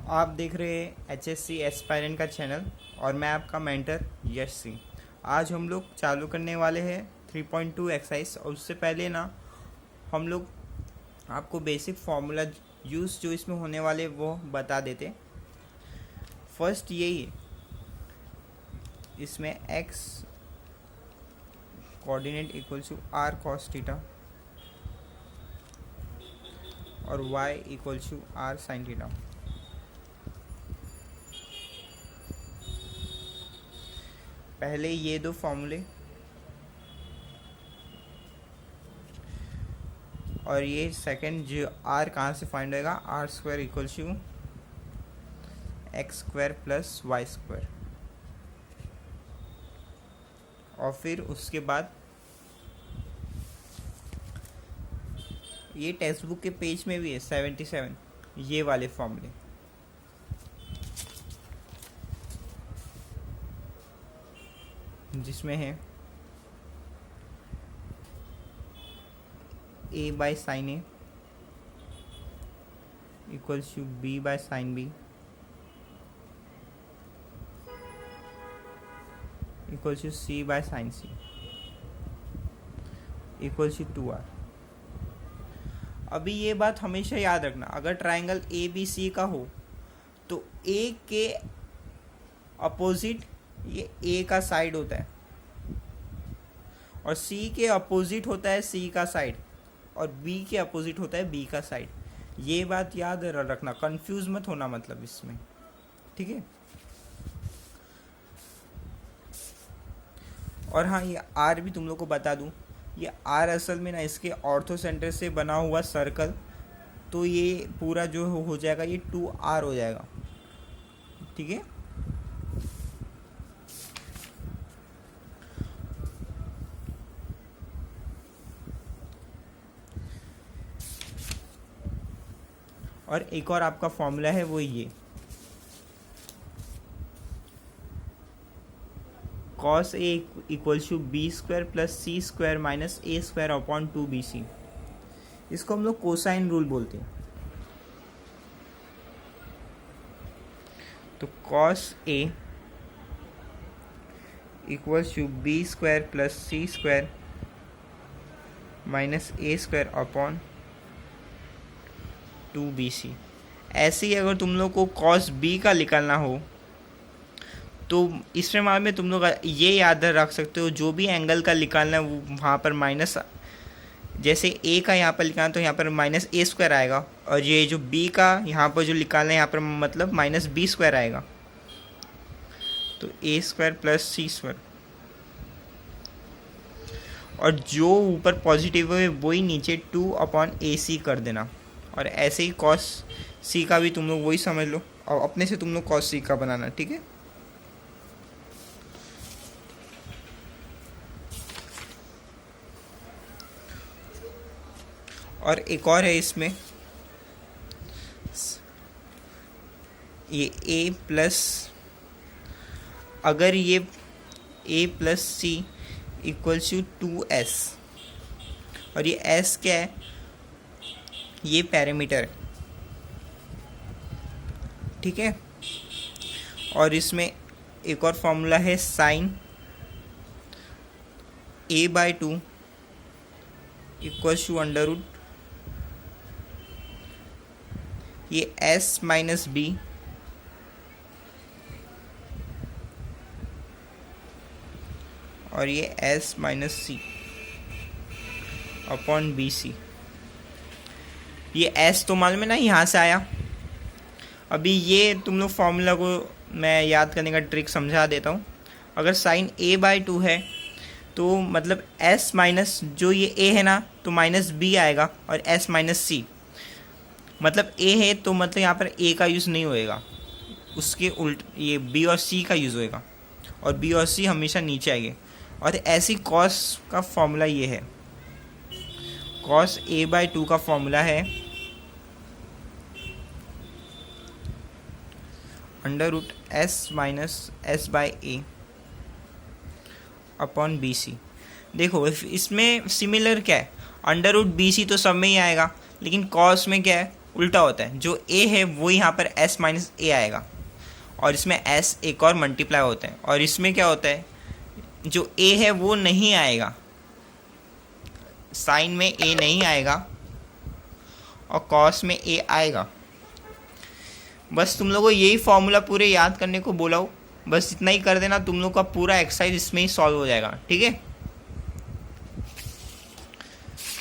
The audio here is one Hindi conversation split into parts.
आप देख रहे हैं HSC एस्पायरेंट का चैनल और मैं आपका मेंटर यश सिंह। आज हम लोग चालू करने वाले हैं 3.2 एक्सरसाइज और उससे पहले ना हम लोग आपको बेसिक फार्मूला यूज़ जो इसमें होने वाले वो बता देते। फर्स्ट यही, इसमें x coordinate equal to r cos theta और y equal to r sin theta. पहले ये दो फॉर्मूले और ये सेकंड जो r कहाँ से फाइंड होएगा, R square equal to X square plus Y square. और फिर उसके बाद ये टेक्स्ट बुक के पेज में भी है 77 ये वाले फॉर्मूले। जिसमें है a by sine A equals to b by sine B equals to c by sine C equals to 2r। अभी ये बात हमेशा याद रखना, अगर ट्राइंगल ए बी सी का हो तो a के अपोजिट ये a का साइड होता है और c के अपोजिट होता है c का साइड और b के अपोजिट होता है b का साइड। ये बात याद रखना, कंफ्यूज मत होना मतलब इसमें, ठीक है। और हाँ, ये r भी तुम लोग को बता दूं, ये r असल में ना इसके ऑर्थो सेंटर से बना हुआ सर्कल, तो ये पूरा जो हो जाएगा ये 2r हो जाएगा, ठीक है। और एक और आपका फॉर्मूला है वो ये cos a equals to B square plus C square minus A square upon 2bc। इसको हम लोग कोसाइन रूल बोलते हैं। तो cos a equals to B square plus C square minus A square upon 2bc। ऐसे ही अगर तुम लोग को cos b का निकालना हो तो इस प्रमाण में तुम लोग ये याद रख सकते हो, जो भी एंगल का निकालना है वो वहाँ पर माइनस, जैसे a का यहाँ पर निकालना तो यहाँ पर माइनस ए स्क्वायर आएगा और ये जो b का यहाँ पर जो निकालना है यहाँ पर मतलब माइनस बी स्क्वायर आएगा। तो ए स्क्वायर प्लस सी स्क्वायर और जो ऊपर पॉजिटिव है वही नीचे 2/ac कर देना। और ऐसे ही cos c का भी तुम लोग वही समझ लो और अपने से तुम लोग cos c का बनाना, ठीक है। और एक और है इसमें, ये a प्लस, अगर ये a plus C equals to 2s और ये s क्या है, ये पैरामीटर है, ठीक है। और इसमें एक और फॉर्मूला है sine a/2 equals to under root ये s माइनस बी और ये s minus C upon B C. ये s तो मालूम है ना यहाँ से आया। अभी ये तुम लोग फॉर्मूला को मैं याद करने का ट्रिक समझा देता हूँ। अगर साइन a/2 है तो मतलब s माइनस जो ये a है ना तो माइनस b आएगा और s माइनस सी मतलब a है तो मतलब यहाँ पर a का यूज़ नहीं होएगा, उसके उल्ट ये b और c का यूज़ होएगा और b और c हमेशा नीचे आएंगे। और ऐसी cos का फॉर्मूला ये है, cos a/2 का फॉर्मूला है under root s minus s by a upon B C. देखो इसमें सिमिलर क्या है, अंडर रूट बी सी तो सब में ही आएगा, लेकिन कॉस में क्या है उल्टा होता है, जो ए है वो यहाँ पर एस माइनस ए आएगा, और इसमें एस एक और मल्टीप्लाई होता है, और इसमें क्या होता है, जो ए है वो नहीं आएगा, साइन में ए नहीं आएगा और कॉस में ए आएगा। बस तुम लोगों को यही फॉर्मूला पूरे याद करने को बोला हो, बस इतना ही कर देना, तुम लोग का पूरा एक्सरसाइज इसमें ही सॉल्व हो जाएगा। ठीक है,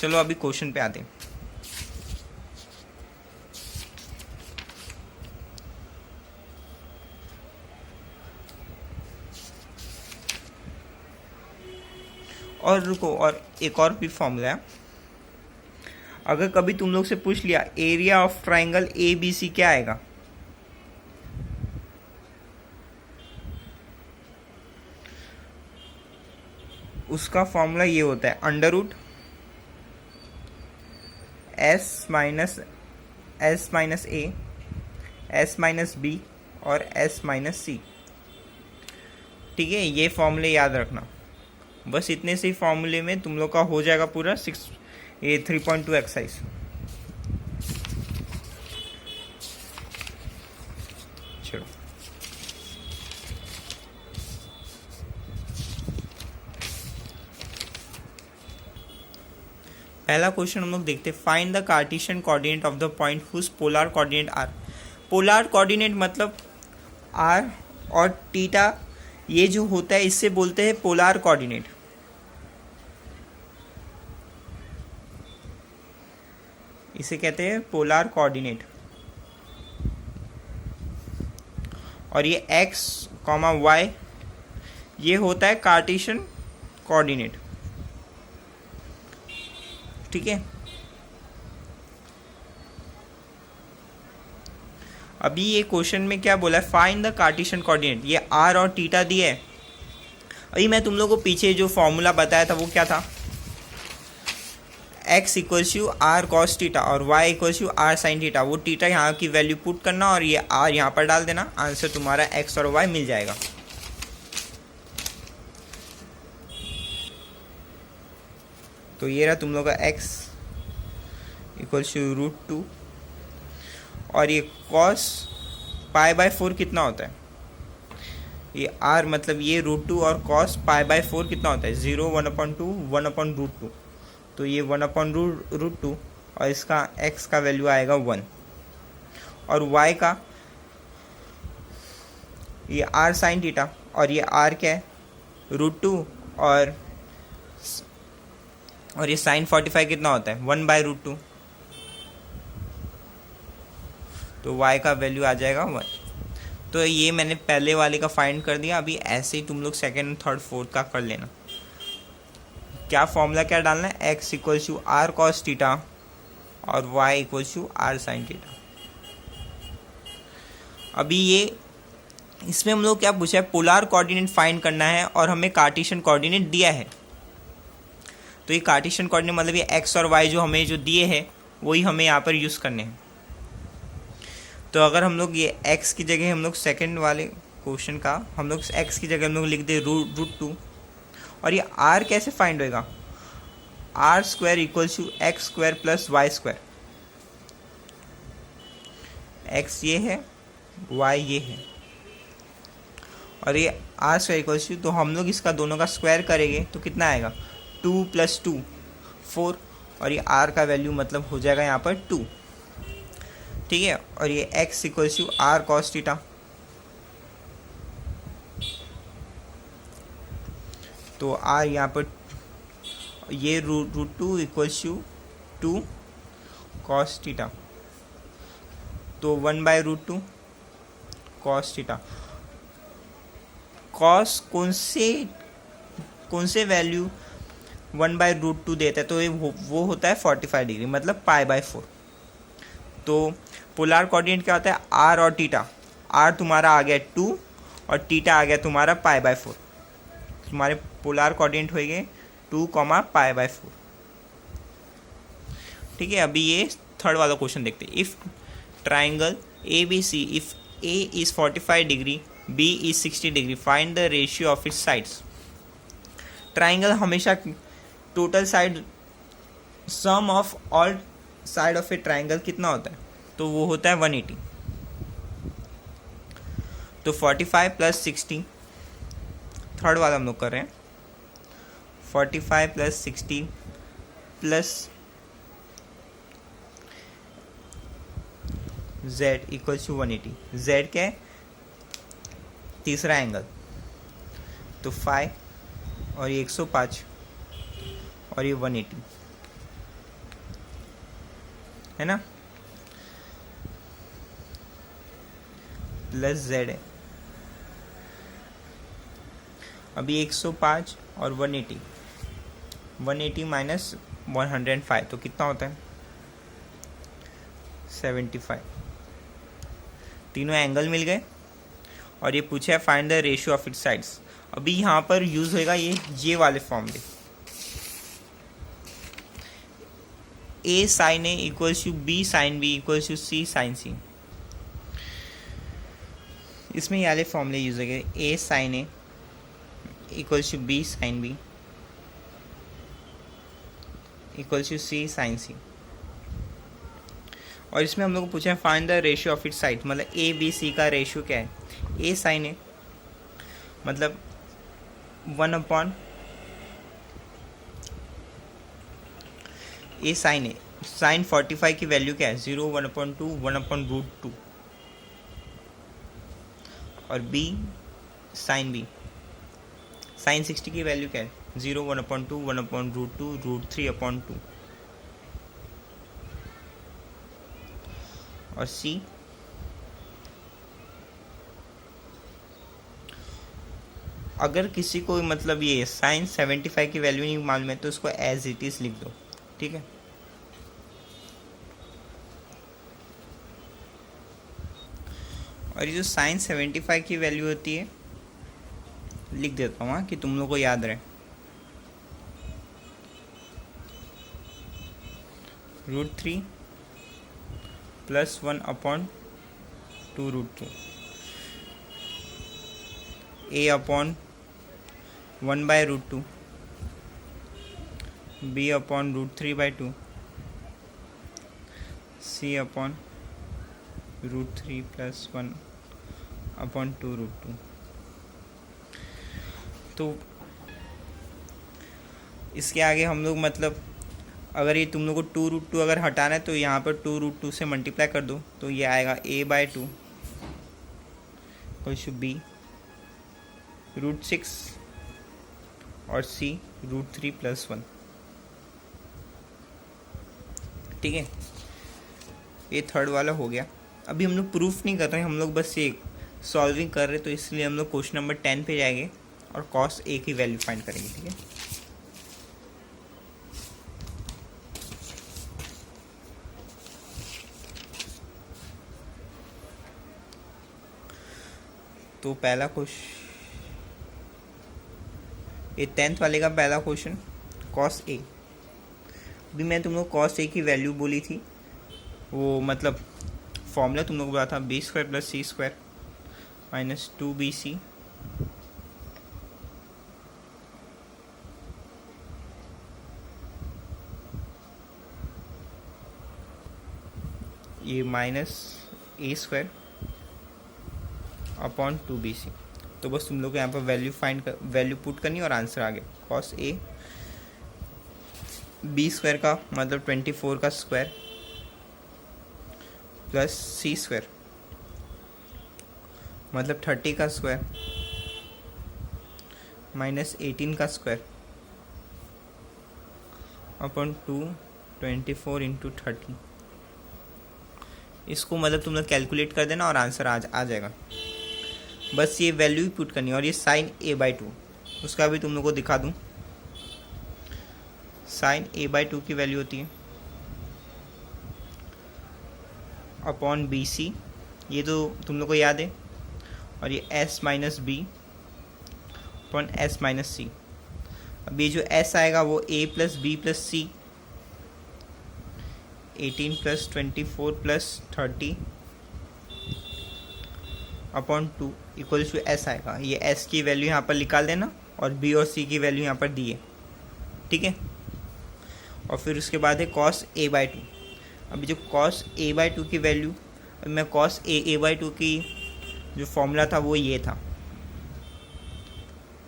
चलो अभी क्वेश्चन पे आते हैं। और रुको, और एक और भी फॉर्मूला है। अगर कभी तुम लोग से पूछ लिया area of triangle A B C क्या आएगा, उसका फॉर्मूला ये होता है under root S minus A, S minus B और एस माइनस सी। ठीक है, ये फॉर्मूले याद रखना। बस इतने से फॉर्मूले में तुम लोग का हो जाएगा पूरा 3.2 एक्सरसाइज। चलो पहला क्वेश्चन हम लोग देखते हैं। Find the cartesian coordinate of the point whose polar coordinate are. Polar coordinate मतलब आर और थीटा, ये जो होता है इससे बोलते हैं पोलर कोऑर्डिनेट। इसे कहते हैं पोलर कोऑर्डिनेट। और ये x, y ये होता है कार्टेशियन कोऑर्डिनेट। ठीक है, अभी ये क्वेश्चन में क्या बोला है, फाइंड द कार्टेशियन कोऑर्डिनेट। ये r और थीटा दिए है। अभी मैं तुम लोगों को पीछे जो फॉर्मूला बताया था वो क्या था, x equals U R cos theta और y equals U R sine theta. वो थीटा यहाँ की वैल्यू पुट करना और ये r यहाँ पर डाल देना, आंसर तुम्हारा x और y मिल जाएगा। तो ये रहा तुम लोग का x इक्वल्स यू √2 और ये cos π/4 कितना होता है, ये r मतलब ये √2 और cos π/4 कितना होता है, 0, 1/2, 1/√2। तो ये 1/√2 और इसका x का वैल्यू आएगा 1 और y का ये r साइन थीटा और ये r क्या है √2 और ये साइन 45 कितना होता है 1/√2। तो y का वैल्यू आ जाएगा 1। तो ये मैंने पहले वाले का फाइंड कर दिया। अभी ऐसे ही तुम लोग सेकेंड, थर्ड, फोर्थ का कर लेना। क्या फॉर्मूला क्या डालना है, x equals to R cos theta और y equals to R sine theta. अभी ये इसमें हम लोग क्या पूछा है, पोलर कोऑर्डिनेट फाइंड करना है और हमें कार्टेशियन कोऑर्डिनेट दिया है। तो ये कार्टेशियन कोऑर्डिनेट मतलब ये x और y जो हमें जो दिए हैं वही हमें यहाँ पर यूज़ करने हैं। तो अगर हम लोग ये x की जगह हम लोग सेकेंड वाले क्वेश्चन का हम लोग x की जगह हम लोग लिख दे √2 और ये r कैसे फाइंड होएगा, r² equals to x² plus y²। x ये है, y ये है और ये r² इक्वल्स टू, तो हम लोग इसका दोनों का स्क्वायर करेंगे तो कितना आएगा 2 + 2 4 और ये r का वैल्यू मतलब हो जाएगा यहाँ पर 2। ठीक है, और ये x equals to R cos theta. तो r यहाँ पर ये √2 इक्वल्स टू 2 कॉस थीटा, तो 1/√2 कॉस थीटा। कॉस कौन से वैल्यू 1/√2 देता है, तो ये वो होता है 45 डिग्री मतलब π/4। तो पोलर कोऑर्डिनेट क्या होता है, r और थीटा। r तुम्हारा आ गया 2 और थीटा आ गया तुम्हारा π/4। तुम्हारे पोलर कोऑर्डिनेट हो गए 2, π/4। ठीक है, अभी ये थर्ड वाला क्वेश्चन देखते हैं। If triangle ABC, if A is 45 degree, B is 60 degree, find the ratio of its sides. Triangle हमेशा total side sum of all side of a triangle कितना होता है तो वो होता है 180। तो 45 प्लस 60, थर्ड वाला हम लोग कर रहे हैं। 45 plus 60 plus z equals to 180। z क्या है? तीसरा एंगल। तो 5 और ये 105 और ये 180 है ना, प्लस z है। अभी 105 और 180, 180 माइनस 105 तो कितना होता है? 75। तीनों एंगल मिल गए और ये पूछा है find the ratio of its sides. अभी यहाँ पर यूज होएगा ये वाले फॉर्मूले, a sin a equals to b sin b equals to c sin c। इसमें ये वाले फॉर्मूले यूज होंगे, a sin a equals to b sin b equals to c sin c। और इसमें हम लोग को पूछा है find the ratio of it's side, मतलब ए बी सी का रेशियो क्या है? a sin a मतलब 1 upon a sin a, sine 45 की वैल्यू क्या है? 0, 1/2, 1/√2। और b sin b, साइन 60 की वैल्यू क्या है? 0, 1/2, 1/√2, √3/2। और c अगर किसी को मतलब ये साइन 75 की वैल्यू नहीं मालूम है तो उसको एज इट इज लिख दो, ठीक है। और ये जो साइन 75 की वैल्यू होती है लिख देता हूँ कि तुम लोग को याद रहे। √3 plus 1/2√2 a upon 1/√2 b upon √3/2 c upon √3 plus 1/2√2। तो इसके आगे हम लोग मतलब अगर ये तुम लोग को 2√2 अगर हटाना है तो यहाँ पर 2√2 से मल्टीप्लाई कर दो तो ये आएगा a/2 इक्वल्स टू b √6 और c √3 प्लस 1, ठीक है। ये थर्ड वाला हो गया। अभी हम लोग प्रूफ नहीं कर रहे हैं, हम लोग बस ये सॉल्विंग कर रहे हैं, तो इसलिए हम लोग क्वेश्चन नंबर 10 पे जाएंगे और cos a की वैल्यू फाइंड करेंगे, ठीक है। तो पहला क्वेश्चन, ये 10th वाले का पहला क्वेश्चन, cos a। अभी मैं तुम लोग cos a की वैल्यू बोली थी, वो मतलब फॉर्मूला तुम लोग को बोला था b² plus c² minus 2bc ये माइनस a² अपॉन 2bc। तो बस तुम लोग को यहाँ पर वैल्यू पुट करनी और आंसर आ गया। cos a b² का मतलब 24 का स्क्वायर प्लस c² मतलब 30 का स्क्वायर माइनस 18 का स्क्वायर अपॉन 2 24 इंटू 30। इसको मतलब तुम लोग कैलकुलेट कर देना और आंसर आ जाएगा। बस ये वैल्यू ही पुट करनी है। और ये साइन a/2 उसका भी तुम लोग को दिखा दूँ। साइन a/2 की वैल्यू होती है अपॉन BC, ये तो तुम लोग को याद है। और ये S minus B upon S minus C। अब ये जो S आएगा वो A plus B plus C 18 plus 24 plus 30 upon 2 equals to S आएगा। ये S की वैल्यू यहाँ पर निकाल देना और B और C की वैल्यू यहाँ पर दी है, ठीक है। और फिर उसके बाद है cos a/2। अभी जो कॉस ए बाई टू की वैल्यू, अभी मैं कॉस ए बाई टू की जो फॉर्मूला था वो ये था,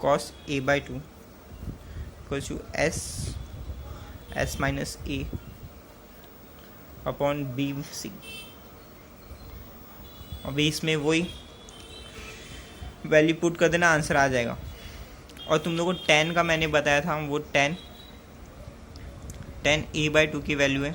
cos A by two equal to S minus A upon B C. अभी इसमें वही वैल्यू पुट कर देना, आंसर आ जाएगा। और तुम लोगों को टेन का मैंने बताया था, वो टेन ए बाई टू की वैल्यू है।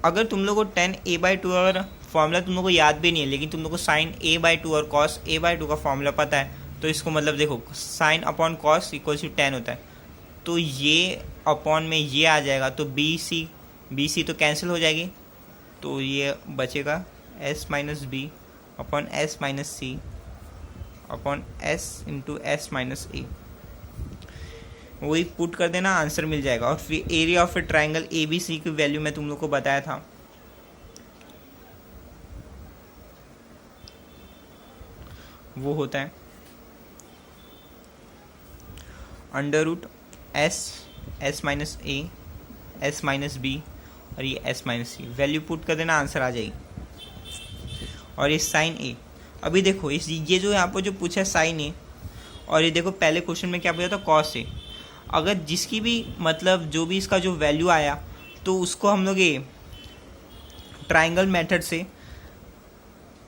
अगर तुम लोग को टेन ए बाई टू अगर फॉर्मूला तुम लोग को याद भी नहीं है, लेकिन तुम लोग को साइन ए बाई टू और कॉस ए बाई टू का फॉर्मूला पता है, तो इसको मतलब देखो sine upon cos equal to ten होता है, तो ये अपॉन में ये आ जाएगा, तो बी सी तो कैंसिल हो जाएगी, तो ये बचेगा S minus B upon S minus C upon S into S minus A. वही पुट कर देना, आंसर मिल जाएगा। और फिर area of a triangle A B C की वैल्यू मैं तुम लोग को बताया था, वो होता है under root S minus A S minus B और ये S minus C. Value put कर देना, आंसर आ जाएगी। और ये साइन ए, अभी देखो ये जो यहाँ पर जो पूछा है साइन ए, और ये देखो पहले क्वेश्चन में क्या पूछा था, कॉस ए। अगर जिसकी भी मतलब जो भी इसका जो वैल्यू आया, तो उसको हम लोग ये ट्राइंगल मेथड से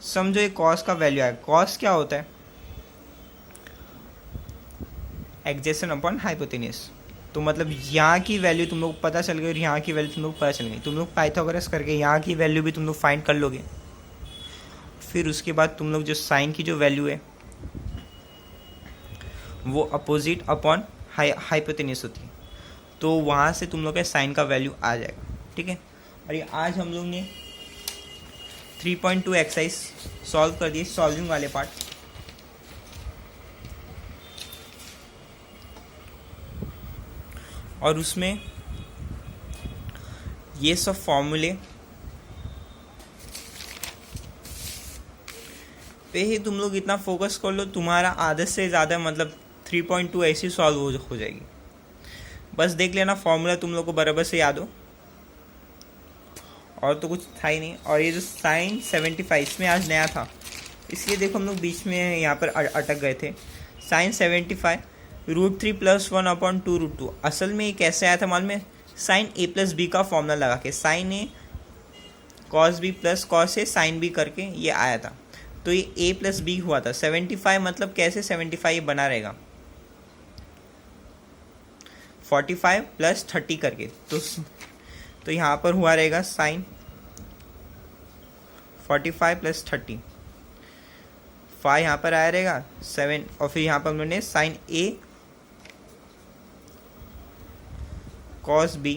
समझो, ये कॉस का वैल्यू आया। कॉस क्या होता है, एडजेसेंट अपॉन हाइपोटेन्यूस। तो मतलब यहाँ की वैल्यू तुम लोग पता चल गई और यहाँ की वैल्यू तुम लोग पता चल गई। तुम लोग पाइथागोरस करके यहाँ की वैल्यू भी तुम लोग फाइंड कर लोगे। फिर उसके बाद तुम लोग जो साइन की जो वैल्यू है वो अपोजिट अपॉन हाइपोटेन्यूस होती है, तो वहाँ से तुम लोग का साइन का वैल्यू आ जाएगा। ठीक है, और ये आज हम लोग ने 3.2 एक्सरसाइज सॉल्व कर दिए, सॉल्विंग वाले पार्ट। और उसमें ये सब फॉर्मूले पे ही तुम लोग इतना फोकस कर लो, तुम्हारा आधे से ज़्यादा मतलब 3.2 ऐसी सॉल्व हो जाएगी। बस देख लेना फॉर्मूला तुम लोग को बराबर से याद हो, और तो कुछ था ही नहीं। और ये जो साइन 75 इसमें आज नया था, इसलिए देखो हम लोग बीच में यहाँ पर अटक गए थे। Sine 75 √3 + 1 upon 2√2। असल में ये कैसे आया था मालूम है, साइन ए प्लस बी का फॉर्मूला लगा के sine A cos B plus cos A sine B करके ये आया था, तो ये ए प्लस बी हुआ था। 75 मतलब कैसे 75 बना रहेगा 45 + 30 करके, तो यहाँ पर हुआ रहेगा साइन 45 + 30, 5 यहाँ पर आया रहेगा 7, और फिर यहाँ पर हम लोगों ने sign A cos B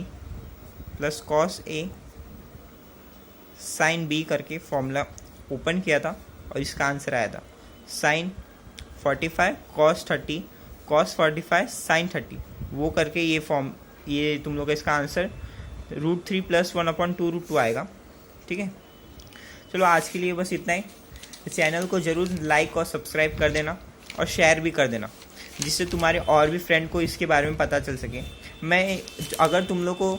plus cos A sine B करके फॉर्मूला ओपन किया था, और इसका आंसर आया था साइन 45 कॉस 30 कॉस 45 साइन 30। वो करके ये तुम लोग का इसका आंसर √3 + 1 अपॉन 2√2 आएगा। ठीक है, चलो आज के लिए बस इतना ही। चैनल को ज़रूर लाइक और सब्सक्राइब कर देना और शेयर भी कर देना, जिससे तुम्हारे और भी फ्रेंड को इसके बारे में पता चल सके। मैं अगर तुम लोग को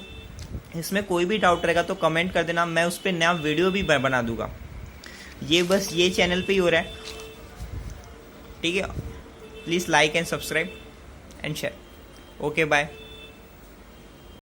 इसमें कोई भी डाउट रहेगा तो कमेंट कर देना, मैं उस पर नया वीडियो भी बना दूंगा। ये बस ये चैनल पे ही हो रहा है। ठीक है, please like and subscribe and share. Okay bye.